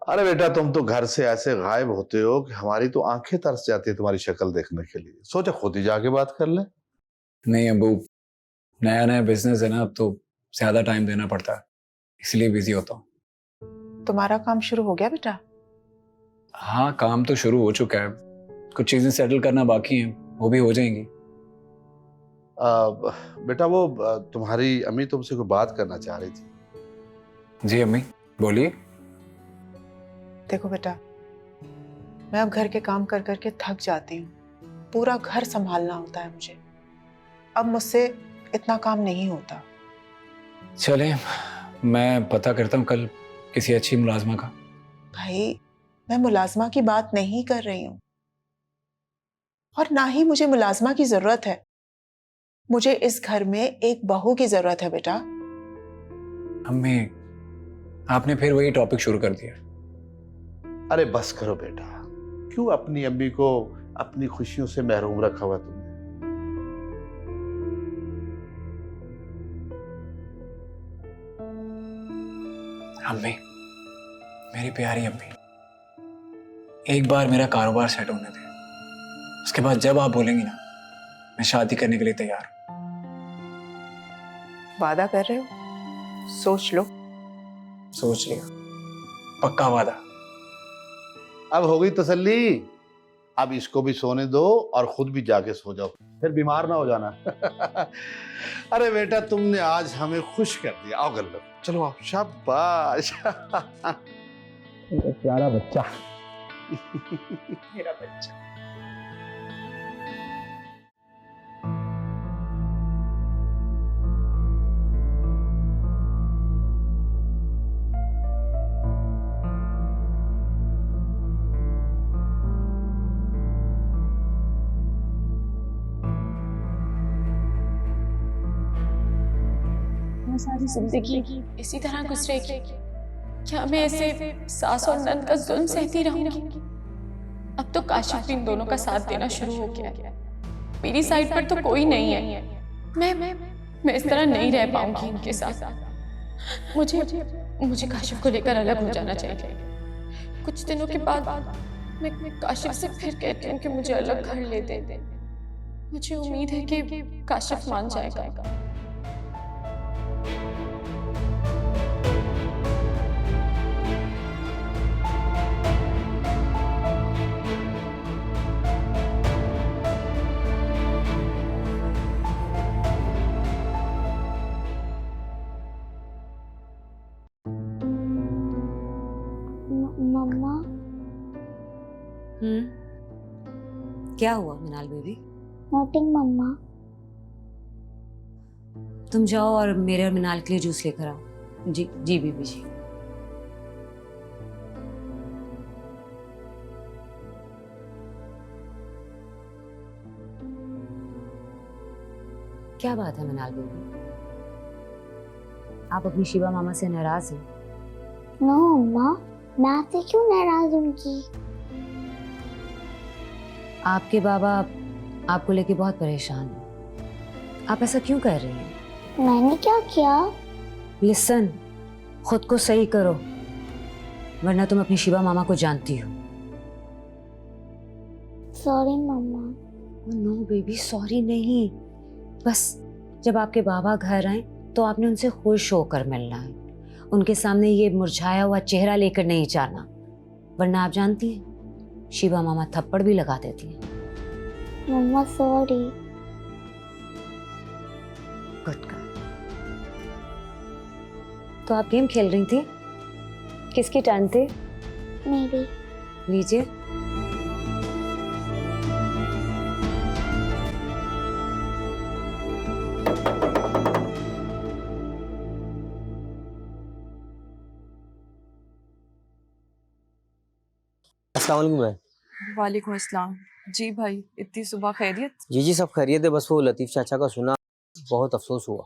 अरे बेटा, तुम तो घर से ऐसे गायब होते हो कि हमारी तो आंखें तरस जाती है तुम्हारी शक्ल देखने के लिए। सोचा खुद ही जाके बात कर ले। नहीं अबू, नया नया बिजनेस है ना, अब तो ज्यादा टाइम देना पड़ता है, इसलिए बिजी होता हूँ। तुम्हारा काम शुरू हो गया बेटा? हाँ, काम तो शुरू हो चुका है, कुछ चीजें सेटल करना बाकी हैं, वो भी हो जाएंगी। बेटा वो तुम्हारी अम्मी तुमसे कोई बात करना चाह रही थी। जी अम्मी, बोलिए। देखो बेटा, मैं अब घर के काम कर करके थक जाती हूँ। पूरा घर संभालना होता है मुझे। अब मुझसे इतना काम नहीं होता। चले, मैं पता करता हूँ कल किसी अच्छी मुलाजमा का। भाई, मैं मुलाजमा की बात नहीं कर रही हूँ, और ना ही मुझे मुलाजमा की जरूरत है। मुझे इस घर में एक बहू की जरूरत है बेटा। अम्मी, आपने फिर वही टॉपिक शुरू कर दिया। अरे बस करो बेटा, क्यों अपनी अम्मी को अपनी खुशियों से महरूम रखा हुआ तुमने। अम्मी, मेरी प्यारी अम्मी, एक बार मेरा कारोबार सेट होने दे, उसके बाद जब आप बोलेंगी ना, मैं शादी करने के लिए तैयार हूं। वादा कर रहे हो? सोच लो। सोच लिया, पक्का वादा। अब हो गई तसल्ली। अब इसको भी सोने दो और खुद भी जाके सो जाओ, फिर बीमार ना हो जाना। अरे बेटा, तुमने आज हमें खुश कर दिया। आओ गल्लो, चलो आओ। शाबाश। प्यारा बच्चा। मेरा बच्चा। सारी जिंदगी इसी तरह गुजरेगी? क्या मैं ऐसे सास और नंद का जुल्म सहती रहूंगी? अब तो काशिफ भी इन दोनों का साथ देना शुरू हो गया है। मेरी साइड पर तो कोई नहीं है। मैं इस तरह नहीं रह पाऊंगी इनके साथ। मुझे काशिफ को लेकर अलग हो जाना चाहिए। कुछ दिनों के बाद मैं काशिफ से फिर कहती हूँ कि मुझे अलग घर ले दे। मुझे उम्मीद है कि काशिफ मान जाएगा। मम्मा। क्या हुआ मिनाल बेबी? नथिंग मम्मा। तुम जाओ और मेरे और मिनाल के लिए जूस लेकर आओ। जी जी बीबी जी। क्या बात है मिनाल बेबी, आप अपनी शिवा मामा से नाराज हैं? नो मम्मा, मैं आपसे क्यों नाराज होंगी? आपके बाबा आपको लेके बहुत परेशान हैं। आप ऐसा क्यों कर रही हैं? मैंने क्या किया? लिसन, खुद को सही करो, वरना तुम अपनी शिवा मामा को जानती हो। सॉरी मम्मा। नो बेबी, सॉरी नहीं, बस जब आपके बाबा घर आए तो आपने उनसे खुश होकर मिलना है। उनके सामने ये मुरझाया हुआ चेहरा लेकर नहीं जाना, वरना आप जानती हैं शिवा मामा थप्पड़ भी लगा देती हैं। मम्मा सॉरी। Good girl. तो आप गेम खेल रही थी, किसकी टर्न थी? मेरी। लीजिए। अस्सलाम वालेकुम भाई। वालेकुम अस्सलाम। जी भाई, इतनी सुबह खैरियत? जी सब खैरियत है, बस वो लतीफ़ चाचा का सुना, बहुत अफसोस हुआ।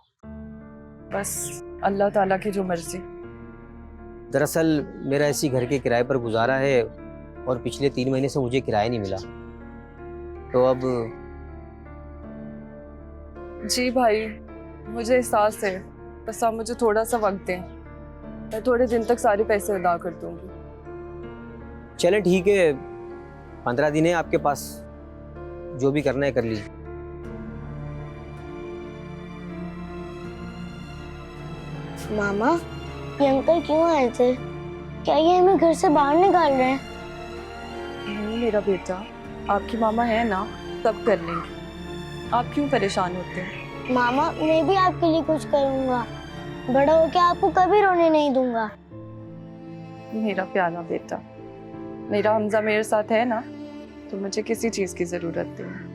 बस अल्लाह ताला की जो मर्जी। दरअसल मेरा इसी घर के किराए पर गुजारा है और पिछले 3 महीने से मुझे किराया नहीं मिला, तो अब। जी भाई, मुझे एहसास है, बस आप मुझे थोड़ा सा वक्त दें, मैं थोड़े दिन तक सारे पैसे अदा कर दूंगी। चलें ठीक है, 15 दिन है आपके पास, जो भी करना है कर लीजिए। मामा, ये अंकल क्यों आए थे? क्या ये हमें घर से बाहर निकाल रहे हैं? नहीं मेरा बेटा, आपकी मामा है ना, सब कर लेंगे। आप क्यों परेशान होते हैं? मामा, मैं भी आपके लिए कुछ करूँगा। बड़ा होके आपको कभी रोने नहीं दूंगा। मेरा प्यारा बेटा, मेरा हमजा मेरे साथ है ना, तो मुझे किसी चीज की जरूरत नहीं।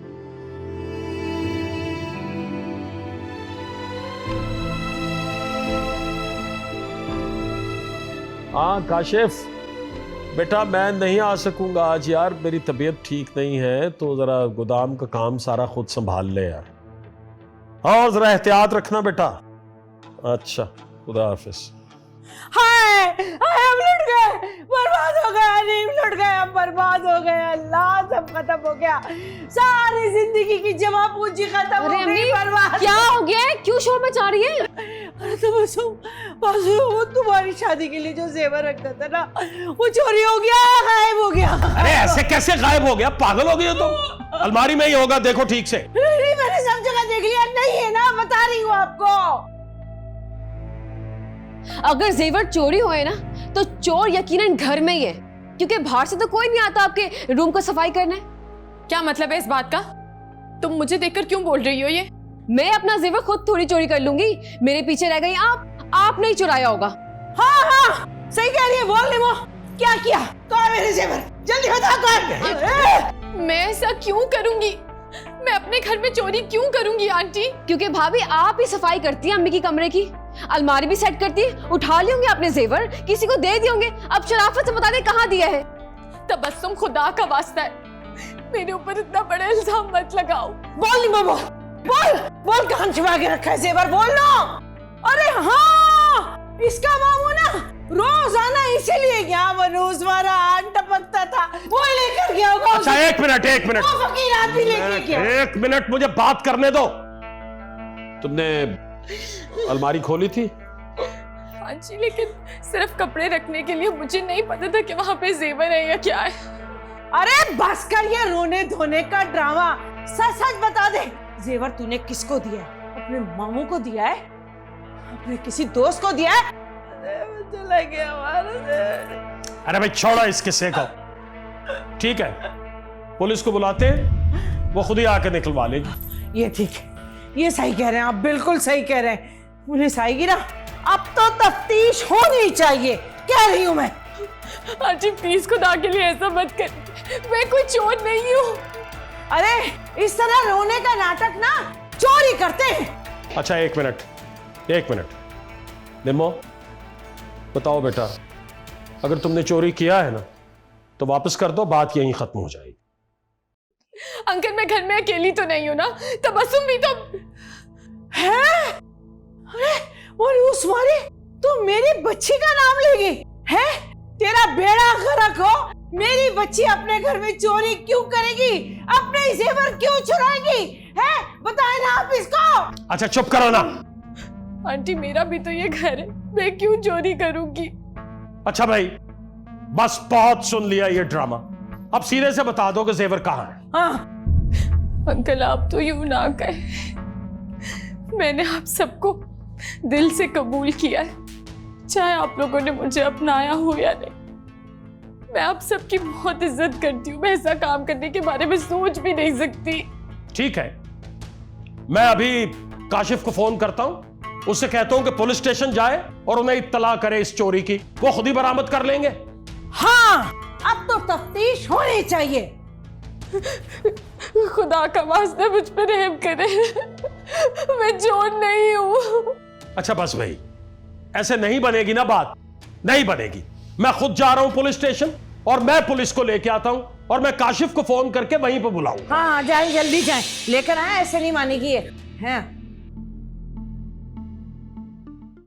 हाँ काशिफ बेटा, मैं नहीं आ सकूंगा आज यार, मेरी तबीयत ठीक नहीं है, तो ज़रा गोदाम का काम सारा खुद संभाल ले यार। और ज़रा एहतियात रखना बेटा। अच्छा, खुदा हाफिज। हाय हाय, हम लुट गए, बर्बाद हो गए अलीम, लुट गए हम, बर्बाद हो गए। अल्लाह, सब खत्म हो गया, सारी जिंदगी की जमा पूंजी खत्म हो गई, बर्बाद। क्या हो गया है? क्यों शोर मचा रही है? अरे तो बासु, वो तुम्हारी शादी के लिए जो जेवर रखता था ना, वो चोरी हो गया, गायब हो गया। अरे ऐसे कैसे गायब हो गया? पागल हो गई हो तुम? अलमारी में ही होगा, देखो ठीक से। नहीं, मैंने सब जगह देख लिया, नहीं है ना, बता रही हूँ आपको। अगर जेवर चोरी हुए ना, तो चोर यकीनन घर में ही है, क्योंकि बाहर से तो कोई नहीं आता आपके रूम को सफाई करने। क्या मतलब है इस बात का? तुम मुझे देखकर क्यों बोल रही हो ये? मैं अपना जेवर खुद थोड़ी चोरी कर लूंगी, मेरे पीछे रह गई आप नहीं चुराया होगा। हाँ हाँ, सही कह रही है, बोल निमो, क्या किया? कौन है मेरे जेवर? जल्दी बता कौन? मैं ऐसा क्यों करूंगी? मैं अपने घर में चोरी क्यों करूंगी आंटी? क्योंकि भाभी आप ही सफाई करती हैं अम्मी की कमरे की, अलमारी भी सेट करती है, उठा लिए होंगे आपने जेवर, किसी को दे दिए होंगे। अब शराफत से बता दे कहाँ दिया है। तबस्सुम, खुदा का वास्ता है, मेरे ऊपर इतना बड़ा इल्जाम मत लगाओ। बोल निमो, बोल बोल बोल, कहाँ छुपा के रखा है जेवर, बोल ना। अरे हाँ, इसका मामू ना रोजाना इसीलिए यहाँ बनूस वाला आन टपकता था, वो लेकर गया होगा। अच्छा एक मिनट, वो फकीर आदमी लेके गया। एक मिनट मुझे बात करने दो। तुमने अलमारी खोली थी? हाँ जी, लेकिन सिर्फ कपड़े रखने के लिए, मुझे नहीं पता था कि वहाँ पे जेवर है या क्या है। अरे बस कर ये रोने धोने का ड्रामा, सच सच बता दे, जेवर तूने किसको दिया है? अपने मामू को दिया है? अपने किसी दोस्त को दिया है? चला गया हमारा जेवर। अरे भाई छोड़ो इस किस्से को, ठीक है, पुलिस को बुलाते हैं, वो खुद ही आके निकलवा लेगी। ये ठीक है, ये सही कह रहे हैं आप, बिल्कुल सही कह रहे हैं। पुलिस आएगी ना, अब तो तफ्तीश होनी चाहिए, कह रही हूँ मैं। आंटी प्लीज खुदा के लिए ऐसा मत कर, मैं कोई चोर नहीं हूँ। अरे इस तरह रोने का नाटक ना चोरी करते हैं। अच्छा एक मिनट, निम्मो बताओ बेटा, अगर तुमने चोरी किया है ना, तो वापस कर दो, बात यहीं खत्म हो जाएगी। अंकल, मैं घर में अकेली तो नहीं हूँ ना, तबस्सुम भी तो है। अरे मलूस मारी, तू मेरी बच्ची का नाम लेगी है? तेरा बेड़ा गर्क हो, मेरी बच्ची अपने घर में चोरी क्यों करेगी? अपने जेवर क्यों चुराएगी? है, बताए ना आप इसको। अच्छा चुप करो ना। आंटी मेरा भी तो ये घर है, मैं क्यों चोरी करूंगी? अच्छा भाई बस बहुत सुन लिया ये ड्रामा, अब सीधे से बता दो कि जेवर कहाँ है। हाँ अंकल आप तो यूं ना कहे, मैंने आप सबको दिल से कबूल किया है, चाहे आप लोगों ने मुझे अपनाया हो या नहीं। मैं आप सबकी बहुत इज्जत करती हूँ, मैं ऐसा काम करने के बारे में सोच भी नहीं सकती। ठीक है, मैं अभी काशिफ को फोन करता हूँ, उससे कहता हूँ कि पुलिस स्टेशन जाए और उन्हें इत्तला करे इस चोरी की, वो खुद ही बरामद कर लेंगे। हाँ, अब तो तफ्तीश होनी चाहिए। खुदा का वास्ता मुझ पर रहम करे, मैं चोर नहीं हूँ। अच्छा बस भाई, ऐसे नहीं बनेगी ना बात, नहीं बनेगी। मैं खुद जा रहा हूँ पुलिस स्टेशन और मैं पुलिस को लेके आता हूँ और मैं काशिफ को फोन करके वहीं पर बुलाऊंगा। हाँ जाए, जल्दी जाए, लेकर आए, ऐसे नहीं मानेगी ये। हैं